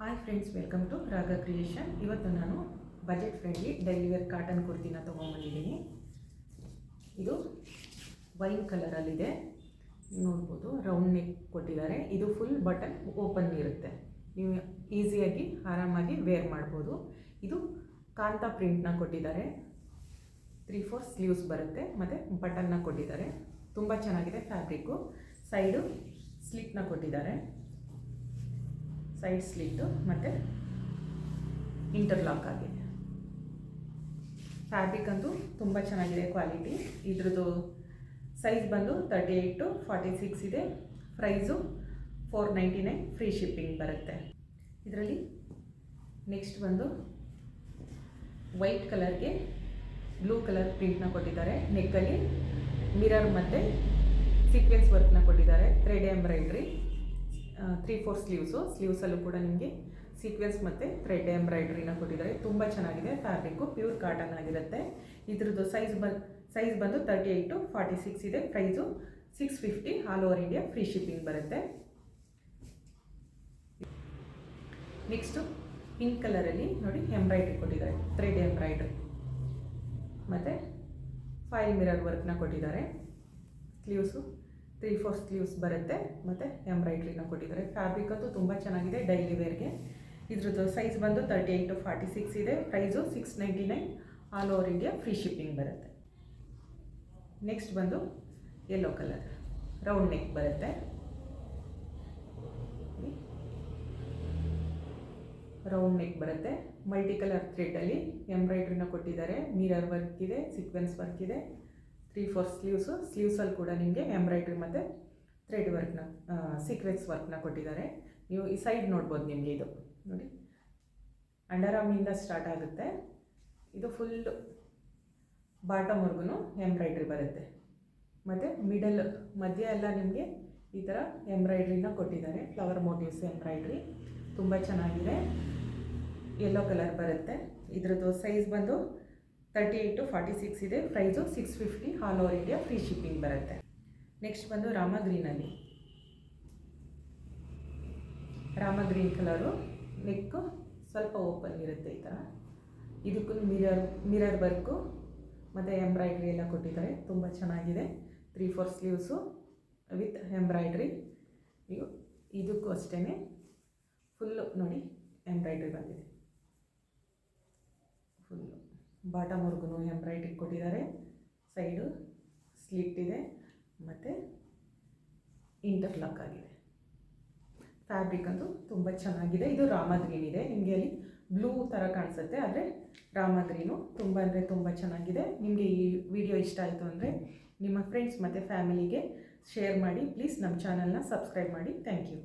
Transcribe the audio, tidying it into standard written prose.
Hi friends, welcome to Raga creation. ಇವತ್ತು ನಾನು budget friendly daily wear cotton ಕುರ್ತಿನ ತೊಗೊಂಬಂದಿದ್ದೀನಿ. ಇದು ವೈನ್ ಕಲರಲ್ಲಿದೆ, ನೋಡ್ಬೋದು. ರೌಂಡ್ ನೆಕ್ ಕೊಟ್ಟಿದ್ದಾರೆ. ಇದು ಫುಲ್ ಬಟನ್ ಓಪನ್ ಇರುತ್ತೆ, ನೀವು ಈಸಿಯಾಗಿ ಆರಾಮಾಗಿ ವೇರ್ ಮಾಡ್ಬೋದು. ಇದು ಕಾಂತಾ ಪ್ರಿಂಟ್ನ ಕೊಟ್ಟಿದ್ದಾರೆ. 3/4 ಸ್ಲೀವ್ಸ್ ಬರುತ್ತೆ ಮತ್ತು ಬಟನ್ನ ಕೊಟ್ಟಿದ್ದಾರೆ. ತುಂಬ ಚೆನ್ನಾಗಿದೆ ಫ್ಯಾಬ್ರಿಕ್ಕು. ಸೈಡು ಸ್ಲಿಟ್ನ ಕೊಟ್ಟಿದ್ದಾರೆ, ಸೈಡ್ ಸ್ಲಿಟ್ಟು ಮತ್ತು ಇಂಟರ್ಲಾಕ್ ಆಗಿದೆ. ಫ್ಯಾಬ್ರಿಕ್ ಅಂತೂ ತುಂಬ ಚೆನ್ನಾಗಿದೆ, ಕ್ವಾಲಿಟಿ. ಇದ್ರದ್ದು ಸೈಜ್ ಬಂದು 38 to 46 ಇದೆ. ಪ್ರೈಸು $499, ಫ್ರೀ ಶಿಪ್ಪಿಂಗ್ ಬರುತ್ತೆ. ಇದರಲ್ಲಿ ನೆಕ್ಸ್ಟ್ ಬಂದು ವೈಟ್ ಕಲರ್ಗೆ ಬ್ಲೂ ಕಲರ್ ಪ್ರಿಂಟ್ನ ಕೊಟ್ಟಿದ್ದಾರೆ. ನೆಕ್ಕಲ್ಲಿ ಮಿರರ್ ಮತ್ತು ಸೀಕ್ವೆನ್ಸ್ ವರ್ಕ್ನ ಕೊಟ್ಟಿದ್ದಾರೆ. Thread embroidery. 3/4 ಸ್ಲೀವ್ಸಲ್ಲೂ ಕೂಡ ನಿಮಗೆ ಸೀಕ್ವೆನ್ಸ್ ಮತ್ತು ಥ್ರೆಡ್ ಎಂಬ್ರಾಯ್ಡ್ರಿನ ಕೊಟ್ಟಿದ್ದಾರೆ. ತುಂಬ ಚೆನ್ನಾಗಿದೆ ಫ್ಯಾಬ್ರಿಕ್ಕು, ಪ್ಯೂರ್ ಕಾಟನ್ ಆಗಿರುತ್ತೆ. ಇದ್ರದ್ದು ಸೈಜ್ ಬಂದು 38 to 46 ಇದೆ. Price $650, all over India free shipping ಬರುತ್ತೆ. ನೆಕ್ಸ್ಟು ಪಿಂಕ್ ಕಲರಲ್ಲಿ ನೋಡಿ ಎಂಬ್ರಾಯ್ಡ್ರಿ ಕೊಟ್ಟಿದ್ದಾರೆ, ಥ್ರೆಡ್ ಎಂಬ್ರಾಯ್ಡ್ರಿ ಮತ್ತು ಫೈಲ್ ಮಿರರ್ ವರ್ಕ್ನ ಕೊಟ್ಟಿದ್ದಾರೆ. ಸ್ಲೀವ್ಸು 3/4 ಸ್ಲೀವ್ಸ್ ಬರುತ್ತೆ ಮತ್ತು ಎಂಬ್ರಾಯ್ಡ್ರಿನ ಕೊಟ್ಟಿದ್ದಾರೆ. ಫ್ಯಾಬ್ರಿಕ್ ಅಂತೂ ತುಂಬ ಚೆನ್ನಾಗಿದೆ ಡೈಲಿ ವೇರ್ಗೆ. ಇದ್ರದ್ದು ಸೈಜ್ ಬಂದು 38 to 46 ಇದೆ. Price $699, all over India free shipping ಬರುತ್ತೆ. ನೆಕ್ಸ್ಟ್ ಬಂದು ಯೆಲ್ಲೋ ಕಲರ್ ರೌಂಡ್ ನೆಕ್ ಬರುತ್ತೆ. ರೌಂಡ್ ನೆಕ್ ಬರುತ್ತೆ. ಮಲ್ಟಿ ಕಲರ್ ಥ್ರೆಡ್ಡಲ್ಲಿ ಎಂಬ್ರಾಯ್ಡ್ರಿನ ಕೊಟ್ಟಿದ್ದಾರೆ. ಮಿರರ್ ವರ್ಕ್ ಇದೆ, ಸೀಕ್ವೆನ್ಸ್ ವರ್ಕ್ ಇದೆ. 3/4 ಸ್ಲೀವ್ಸಲ್ಲಿ ಕೂಡ ನಿಮಗೆ ಎಂಬ್ರಾಯ್ಡ್ರಿ ಮತ್ತು ಥ್ರೆಡ್ ವರ್ಕ್ನ ಸೀಕ್ವೆನ್ಸ್ ವರ್ಕ್ನ ಕೊಟ್ಟಿದ್ದಾರೆ. ನೀವು ಈ ಸೈಡ್ ನೋಡ್ಬೋದು. ನಿಮಗೆ ಇದು ನೋಡಿ, ಅಂಡರ್ ಆರ್ಮಿಂದ ಸ್ಟಾರ್ಟ್ ಆಗುತ್ತೆ. ಇದು ಫುಲ್ ಬಾಟಮ್ವರೆಗೂ ಎಂಬ್ರಾಯ್ಡ್ರಿ ಬರುತ್ತೆ ಮತ್ತು ಮಿಡಲ್ ಮಧ್ಯ ಎಲ್ಲ ನಿಮಗೆ ಈ ಥರ ಎಂಬ್ರಾಯ್ಡ್ರಿನ ಕೊಟ್ಟಿದ್ದಾರೆ. ಫ್ಲವರ್ ಮೋಟಿವ್ಸ್ ಎಂಬ್ರಾಯ್ಡ್ರಿ ತುಂಬ ಚೆನ್ನಾಗಿದೆ. ಯೆಲ್ಲೋ ಕಲರ್ ಬರುತ್ತೆ. ಇದ್ರದ್ದು ಸೈಜ್ ಬಂದು 38 to 46 ಇದೆ. Price $650, all over India free shipping ಬರುತ್ತೆ. ನೆಕ್ಸ್ಟ್ ಬಂದು ರಾಮ ಗ್ರೀನ್ ಕಲರು. ನೆಕ್ಕು ಸ್ವಲ್ಪ ಓಪನ್ ಇರುತ್ತೆ ಈ ಥರ. ಇದಕ್ಕೂ ಮಿರರ್ ವರ್ಕು ಮತ್ತು ಎಂಬ್ರಾಯ್ಡ್ರಿ ಎಲ್ಲ ಕೊಟ್ಟಿದ್ದಾರೆ. ತುಂಬ ಚೆನ್ನಾಗಿದೆ. 3/4 ಸ್ಲೀವ್ಸು ವಿತ್ ಎಂಬ್ರಾಯ್ಡ್ರಿ. ಇದಕ್ಕೂ ಅಷ್ಟೇ ಫುಲ್ಲು ನೋಡಿ ಎಂಬ್ರಾಯ್ಡ್ರಿ ಬಂದಿದೆ. ಫುಲ್ಲು ಬಾಟಮ್ವರೆಗೂ ಎಂಬ್ರಾಯ್ಡ್ರಿ ಕೊಟ್ಟಿದ್ದಾರೆ. ಸೈಡು ಸ್ಲಿಟ್ ಇದೆ ಮತ್ತು ಇಂಟರ್ಲಾಕ್ ಆಗಿದೆ. ಫ್ಯಾಬ್ರಿಕ್ ಅಂತೂ ತುಂಬ ಚೆನ್ನಾಗಿದೆ. ಇದು ರಾಮ ಗ್ರೀನ್ ಇದೆ. ನಿಮಗೆ ಅಲ್ಲಿ ಬ್ಲೂ ಥರ ಕಾಣಿಸುತ್ತೆ, ಆದರೆ ರಾಮ ಗ್ರೀನು ತುಂಬ ಅಂದರೆ ತುಂಬ ಚೆನ್ನಾಗಿದೆ. ನಿಮಗೆ ಈ ವಿಡಿಯೋ ಇಷ್ಟ ಆಯಿತು ಅಂದರೆ ನಿಮ್ಮ ಫ್ರೆಂಡ್ಸ್ ಮತ್ತು ಫ್ಯಾಮಿಲಿಗೆ ಶೇರ್ ಮಾಡಿ. ಪ್ಲೀಸ್ ನಮ್ಮ ಚಾನಲ್ನ ಸಬ್ಸ್ಕ್ರೈಬ್ ಮಾಡಿ. Thank you.